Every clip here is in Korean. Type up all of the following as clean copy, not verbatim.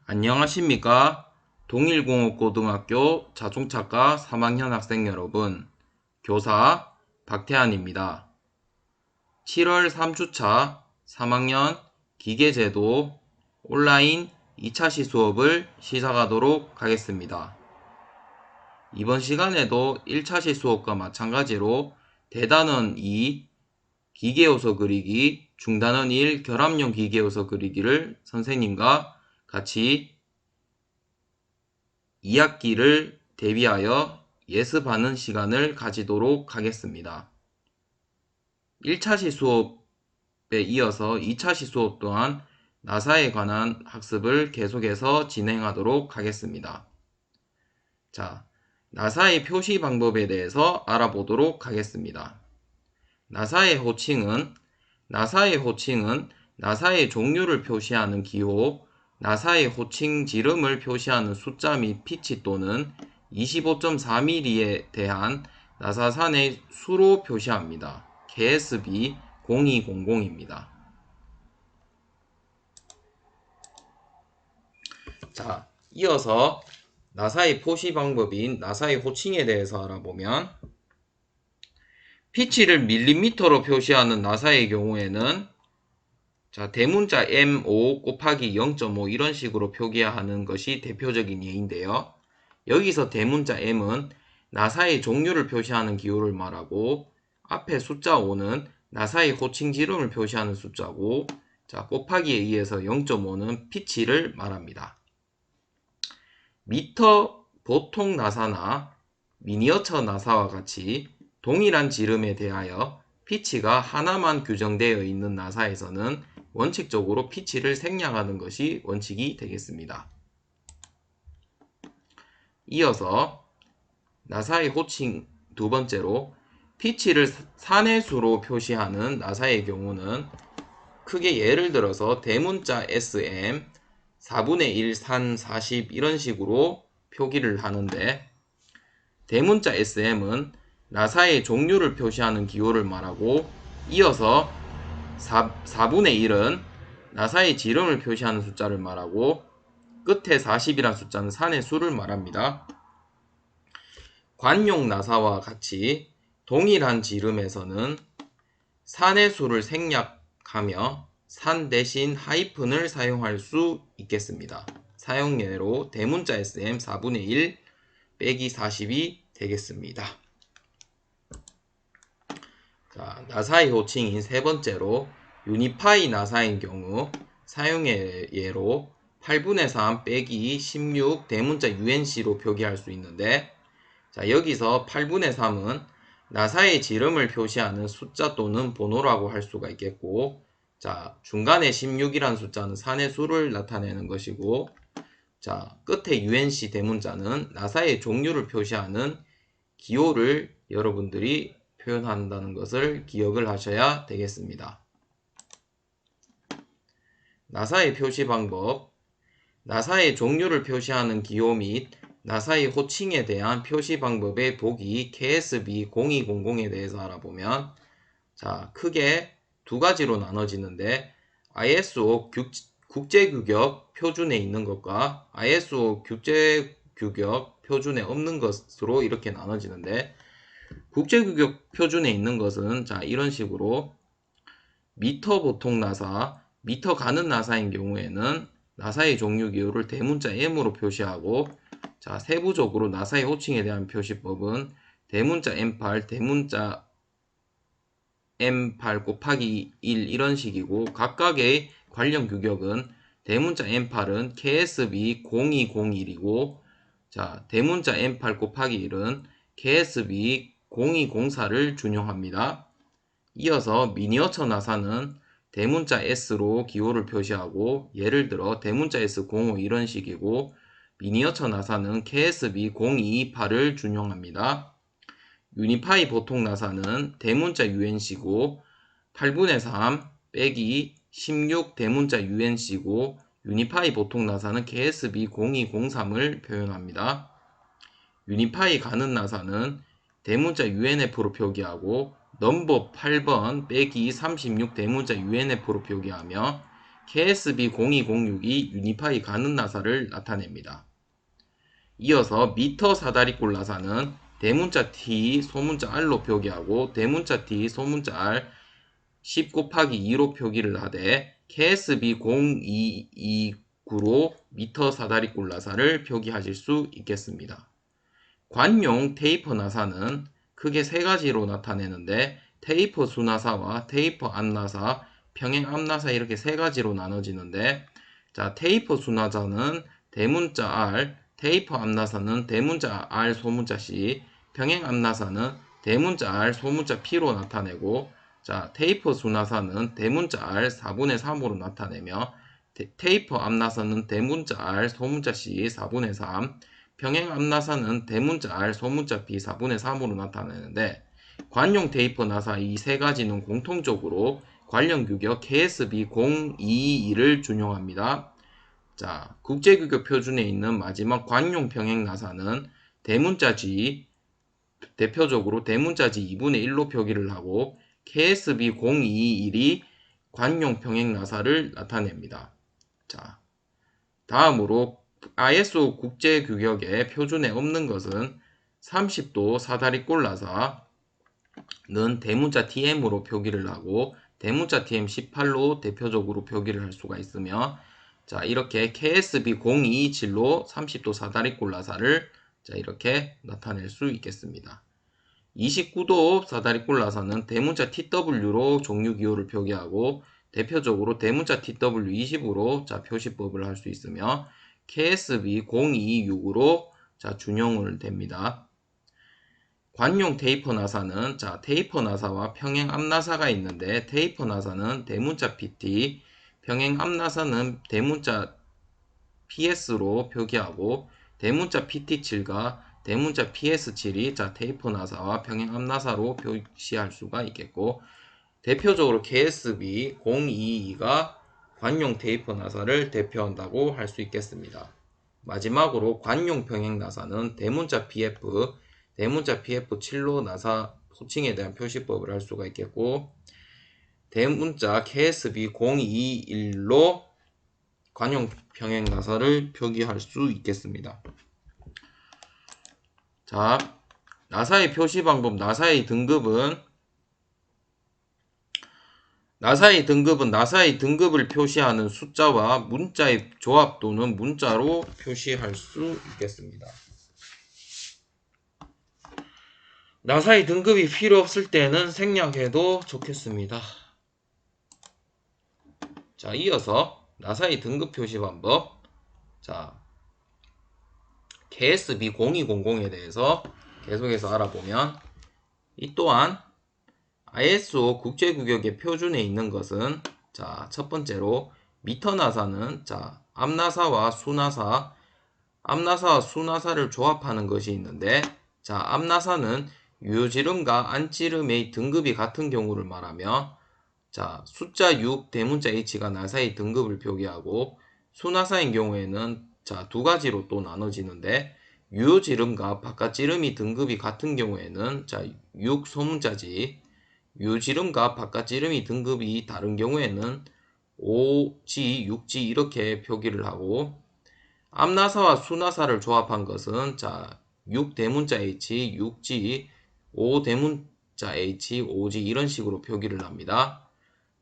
안녕하십니까? 동일공업고등학교 자동차과 3학년 학생 여러분, 교사 박태환입니다. 7월 3주차 3학년 기계제도 온라인 2차 시수업을 시작하도록 하겠습니다. 이번 시간에도 1차 시수업과 마찬가지로 대단원 2, 기계요소 그리기, 중단원 1, 결합용 기계요소 그리기를 선생님과 같이 2학기를 대비하여 예습하는 시간을 가지도록 하겠습니다. 1차시 수업에 이어서 2차시 수업 또한 나사에 관한 학습을 계속해서 진행하도록 하겠습니다. 자, 나사의 표시 방법에 대해서 알아보도록 하겠습니다. 나사의 호칭은 나사의 종류를 표시하는 기호, 나사의 호칭 지름을 표시하는 숫자 및 피치 또는 25.4mm에 대한 나사산의 수로 표시합니다. KSB 0200입니다. 자, 이어서 나사의 표시 방법인 나사의 호칭에 대해서 알아보면 피치를 밀리미터로 표시하는 나사의 경우에는 자, 대문자 M5 곱하기 0.5 이런 식으로 표기하는 것이 대표적인 예인데요. 여기서 대문자 M은 나사의 종류를 표시하는 기호를 말하고 앞에 숫자 5는 나사의 호칭 지름을 표시하는 숫자고 자, 곱하기에 의해서 0.5는 피치를 말합니다. 미터 보통 나사나 미니어처 나사와 같이 동일한 지름에 대하여 피치가 하나만 규정되어 있는 나사에서는 원칙적으로 피치를 생략하는 것이 원칙이 되겠습니다. 이어서 나사의 호칭 두 번째로 피치를 산해수로 표시하는 나사의 경우는 크게 예를 들어서 대문자 SM 4분의 1 산 40 이런 식으로 표기를 하는데 대문자 SM은 나사의 종류를 표시하는 기호를 말하고 이어서 4분의 1은 나사의 지름을 표시하는 숫자를 말하고 끝에 40이란 숫자는 산의 수를 말합니다. 관용 나사와 같이 동일한 지름에서는 산의 수를 생략하며 산 대신 하이픈을 사용할 수 있겠습니다. 사용예로 대문자 SM 4분의 1 빼기 40이 되겠습니다. 자, 나사의 호칭인 세 번째로 유니파이 나사인 경우 사용의 예로 8분의 3 빼기 16 대문자 UNC로 표기할 수 있는데 자, 여기서 8분의 3은 나사의 지름을 표시하는 숫자 또는 번호라고 할 수가 있겠고 자, 중간에 16이라는 숫자는 산의 수를 나타내는 것이고 자, 끝에 UNC 대문자는 나사의 종류를 표시하는 기호를 여러분들이 표현한다는 것을 기억을 하셔야 되겠습니다. 나사의 표시 방법 나사의 종류를 표시하는 기호 및 나사의 호칭에 대한 표시 방법의 보기 KSB 0200에 대해서 알아보면 자, 크게 두 가지로 나눠지는데 ISO 국제규격 표준에 있는 것과 ISO 국제규격 표준에 없는 것으로 이렇게 나눠지는데 국제규격 표준에 있는 것은 자, 이런 식으로 미터 보통 나사, 미터 가는 나사인 경우에는 나사의 종류 기호를 대문자 M으로 표시하고 자, 세부적으로 나사의 호칭에 대한 표시법은 대문자 M8, 대문자 M8 곱하기 1 이런 식이고 각각의 관련 규격은 대문자 M8은 KSB 0201이고 자, 대문자 M8 곱하기 1은 KSB 0204를 준용합니다. 이어서 미니어처 나사는 대문자 S로 기호를 표시하고 예를 들어 대문자 S05 이런 식이고 미니어처 나사는 KSB 0228을 준용합니다. 유니파이 보통 나사는 대문자 UNC고 8분의 3 빼기 16 대문자 UNC고 유니파이 보통 나사는 KSB 0203을 표현합니다. 유니파이 가는 나사는 대문자 UNF로 표기하고 넘버 8번 빼기 36 대문자 UNF로 표기하며 KSB0206이 유니파이 가는 나사를 나타냅니다. 이어서 미터 사다리꼴 나사는 대문자 T, 소문자 R로 표기하고 대문자 T, 소문자 R 10 곱하기 2로 표기를 하되 KSB0229로 미터 사다리꼴 나사를 표기하실 수 있겠습니다. 관용 테이퍼 나사는 크게 세 가지로 나타내는데 테이퍼 수나사와 테이퍼 앞나사, 평행 앞나사 이렇게 세 가지로 나눠지는데 자, 테이퍼 수나사는 대문자 R, 테이퍼 앞나사는 대문자 R 소문자 C, 평행 앞나사는 대문자 R 소문자 P로 나타내고 자, 테이퍼 수나사는 대문자 R 4분의 3으로 나타내며 테이퍼 앞나사는 대문자 R 소문자 C 4분의 3, 평행 앞나사는 대문자 R 소문자 B 4분의 3으로 나타내는데 관용 테이퍼 나사 이 세 가지는 공통적으로 관련 규격 KSB 022를 준용합니다. 자, 국제규격 표준에 있는 마지막 관용 평행 나사는 대문자 G, 대표적으로 대문자 G 2분의 1로 표기를 하고 KSB 021이 관용 평행 나사를 나타냅니다. 자, 다음으로 ISO 국제규격의 표준에 없는 것은 30도 사다리꼴 나사는 대문자 TM으로 표기를 하고 대문자 TM 18로 대표적으로 표기를 할 수가 있으며 자, 이렇게 KSB 027로 30도 사다리꼴 나사를 자, 이렇게 나타낼 수 있겠습니다. 29도 사다리꼴 나사는 대문자 TW로 종류 기호를 표기하고 대표적으로 대문자 TW20으로 자, 표시법을 할 수 있으며 KSB 026으로 자, 준용을 됩니다. 관용 테이퍼 나사는 자, 테이퍼 나사와 평행 앞나사가 있는데 테이퍼 나사는 대문자 PT, 평행 앞나사는 대문자 PS로 표기하고 대문자 PT7과 대문자 PS7이 자, 테이퍼 나사와 평행 앞나사로 표시할 수가 있겠고 대표적으로 KSB 022가 관용 테이퍼 나사를 대표한다고 할 수 있겠습니다. 마지막으로 관용 평행 나사는 대문자 PF, 대문자 PF7로 나사 호칭에 대한 표시법을 할 수가 있겠고 대문자 KSB 021로 관용 평행 나사를 표기할 수 있겠습니다. 자, 나사의 표시 방법, 나사의 등급은 나사의 등급을 표시하는 숫자와 문자의 조합 또는 문자로 표시할 수 있겠습니다. 나사의 등급이 필요 없을 때는 생략해도 좋겠습니다. 자, 이어서 나사의 등급 표시 방법. 자, KSB 0200에 대해서 계속해서 알아보면 이 또한 ISO 국제규격의 표준에 있는 것은 자, 첫 번째로 미터 나사는 자, 앞나사와 수나사를 조합하는 것이 있는데 자, 앞나사는 유효지름과 안지름의 등급이 같은 경우를 말하며 자, 숫자 6 대문자 H가 나사의 등급을 표기하고 수나사인 경우에는 자, 두 가지로 또 나눠지는데 유효지름과 바깥지름이 등급이 같은 경우에는 자, 6 소문자지 유지름과 바깥지름이 등급이 다른 경우에는 5G, 6G 이렇게 표기를 하고 앞나사와 수나사를 조합한 것은 자 6대문자 H, 6G, 5대문자 H, 5G 이런 식으로 표기를 합니다.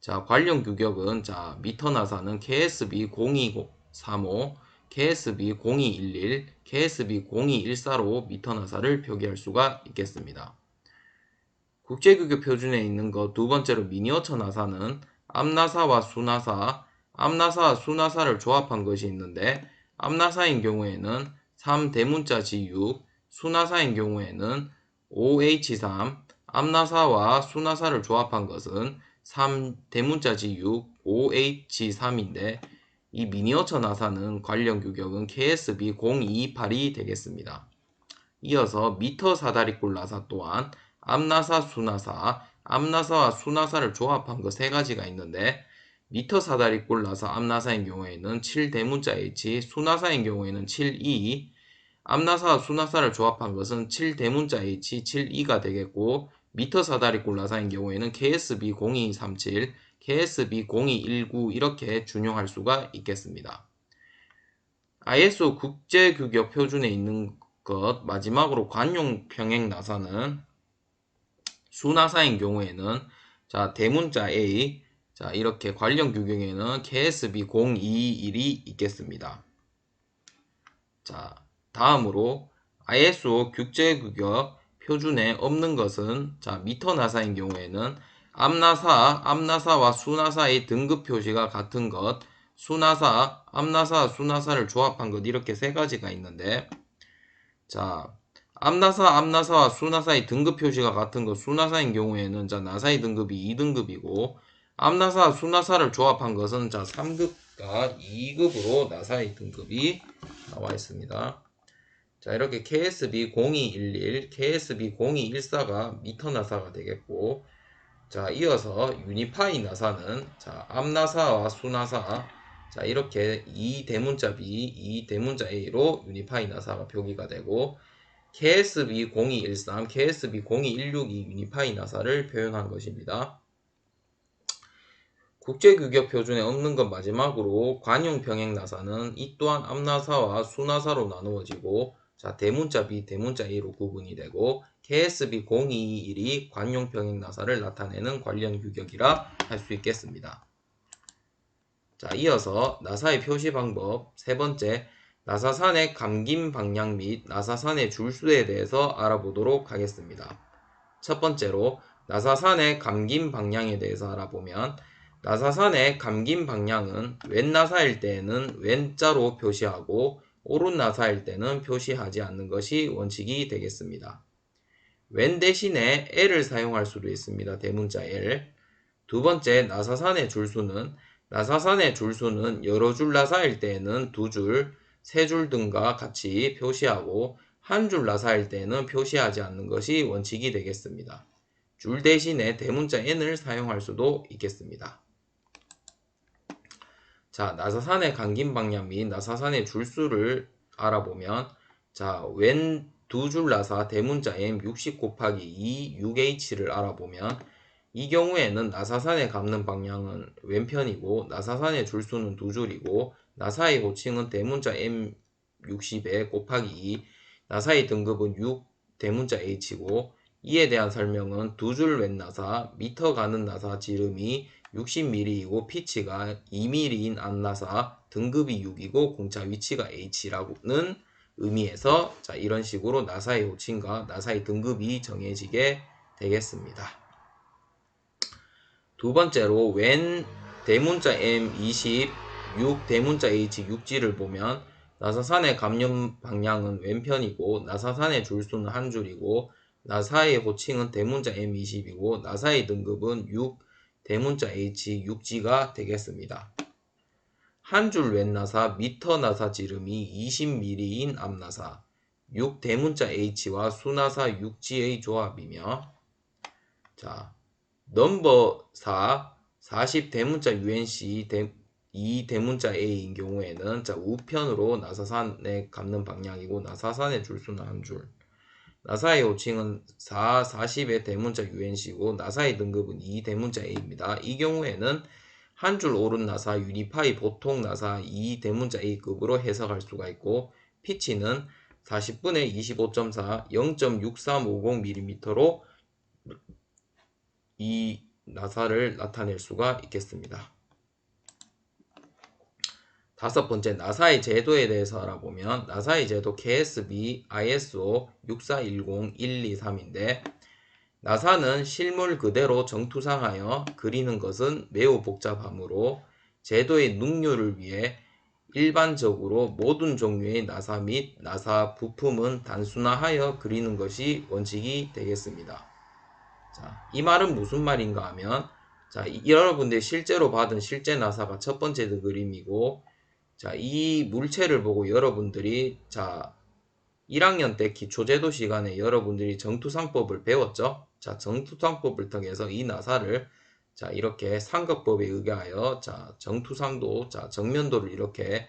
자, 관련 규격은 자 미터 나사는 KSB 0235, KSB 0211, KSB 0214로 미터 나사를 표기할 수가 있겠습니다. 국제규격 표준에 있는 것 두 번째로 미니어처 나사는 앞나사와 수나사를 조합한 것이 있는데 앞나사인 경우에는 3대문자 G6, 수나사인 경우에는 5H3, 앞나사와 수나사를 조합한 것은 3대문자 G6, 5H3인데 이 미니어처 나사는 관련 규격은 KSB 0228이 되겠습니다. 이어서 미터 사다리꼴 나사 또한 앞나사, 앞나사와 수나사를 조합한 것 세 가지가 있는데 미터 사다리꼴 나사 앞나사인 경우에는 7대문자 H, 수나사인 경우에는 7E, 앞나사와 수나사를 조합한 것은 7대문자 H, 7E가 되겠고 미터 사다리꼴 나사인 경우에는 KSB 0237, KSB 0219 이렇게 준용할 수가 있겠습니다. ISO 국제규격 표준에 있는 것 마지막으로 관용 평행 나사는 수나사인 경우에는 자 대문자 A 자 이렇게 관련 규격에는 KSB 021이 있겠습니다. 자 다음으로 ISO 국제규격 표준에 없는 것은 자 미터 나사인 경우에는 앞나사와 수나사의 등급 표시가 같은 것, 수나사, 앞나사, 수나사를 조합한 것 이렇게 세 가지가 있는데 자 앞나사와 수나사의 등급 표시가 같은 것 수나사인 경우에는 자 나사의 등급이 2등급이고 앞나사와 수나사를 조합한 것은 자 3급과 2급으로 나사의 등급이 나와 있습니다. 자 이렇게 KSB 0211, KSB 0214가 미터 나사가 되겠고 자 이어서 유니파이 나사는 자 앞나사와 수나사 자 이렇게 2대문자 B, 2대문자 A로 유니파이 나사가 표기가 되고 KSB 0213, KSB 0216이 유니파이 나사를 표현한 것입니다. 국제규격 표준에 없는 것 마지막으로 관용 병행 나사는 이 또한 앞나사와 수나사로 나누어지고 자 대문자 B, 대문자 A로 구분이 되고 KSB 0221이 관용 병행 나사를 나타내는 관련 규격이라 할 수 있겠습니다. 자 이어서 나사의 표시 방법 세 번째 나사산의 감김 방향 및 나사산의 줄수에 대해서 알아보도록 하겠습니다. 첫 번째로 나사산의 감김 방향에 대해서 알아보면 나사산의 감김 방향은 왼 나사일 때에는 왼자로 표시하고 오른 나사일 때는 표시하지 않는 것이 원칙이 되겠습니다. 왼 대신에 L을 사용할 수도 있습니다. 대문자 L. 두 번째 나사산의 줄수는 여러 줄 나사일 때에는 두 줄, 세 줄 등과 같이 표시하고 한 줄 나사일 때는 표시하지 않는 것이 원칙이 되겠습니다. 줄 대신에 대문자 N을 사용할 수도 있겠습니다. 자, 나사산의 감김 방향 및 나사산의 줄수를 알아보면 자, 왼 두 줄 나사 대문자 M 60 곱하기 2 6H를 알아보면 이 경우에는 나사산의 감는 방향은 왼편이고 나사산의 줄수는 두 줄이고 나사의 호칭은 대문자 M 60에 곱하기 2 나사의 등급은 6 대문자 H고 이에 대한 설명은 두 줄 왼 나사 미터 가는 나사 지름이 60mm이고 피치가 2mm인 앞나사 등급이 6이고 공차 위치가 H라는 의미에서 자 이런 식으로 나사의 호칭과 나사의 등급이 정해지게 되겠습니다. 두 번째로 왼 대문자 M 20, 6 대문자 H 6지를 보면 나사산의 감염 방향은 왼편이고 나사산의 줄수는 한 줄이고 나사의 호칭은 대문자 M 20이고 나사의 등급은 6 대문자 H 6지가 되겠습니다. 한 줄 왼 나사 미터 나사 지름이 20mm인 앞나사 6 대문자 H와 수나사 6지의 조합이며 자 넘버 4 40 대문자 UNC 2 대문자 A인 경우에는 자 우편으로 나사산에 감는 방향이고 나사산의 줄수는 한 줄 나사의 호칭은 4, 40의 대문자 UNC고 나사의 등급은 2 대문자 A입니다. 이 경우에는 한 줄 오른 나사 유니파이 보통 나사 2 대문자 A급으로 해석할 수가 있고 피치는 40분의 25.4 0.6350mm로 이 나사를 나타낼 수가 있겠습니다. 다섯 번째 나사의 제도에 대해서 알아보면 나사의 제도 KSB ISO 6410123인데 나사는 실물 그대로 정투상하여 그리는 것은 매우 복잡하므로 제도의 능률을 위해 일반적으로 모든 종류의 나사 및 나사 부품은 단순화하여 그리는 것이 원칙이 되겠습니다. 자, 이 말은 무슨 말인가 하면 자, 여러분들이 실제로 받은 실제 나사가 첫 번째 그림이고 자, 이 물체를 보고 여러분들이 자 1학년 때 기초제도 시간에 여러분들이 정투상법을 배웠죠. 자, 정투상법을 통해서 이 나사를 자 이렇게 삼각법에 의하여 자 정투상도 자 정면도를 이렇게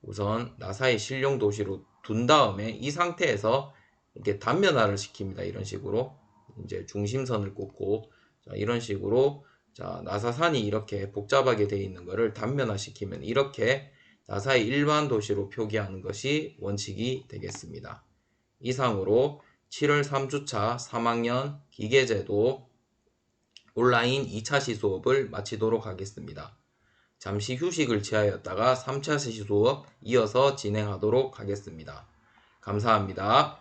우선 나사의 실용 도시로 둔 다음에 이 상태에서 이렇게 단면화를 시킵니다. 이런 식으로 이제 중심선을 꽂고 자, 이런 식으로 자, 나사산이 이렇게 복잡하게 되어 있는 것을 단면화시키면 이렇게 나사의 일반 도시로 표기하는 것이 원칙이 되겠습니다. 이상으로 7월 3주차 3학년 기계제도 온라인 2차 시수업을 마치도록 하겠습니다. 잠시 휴식을 취하였다가 3차 시수업 이어서 진행하도록 하겠습니다. 감사합니다.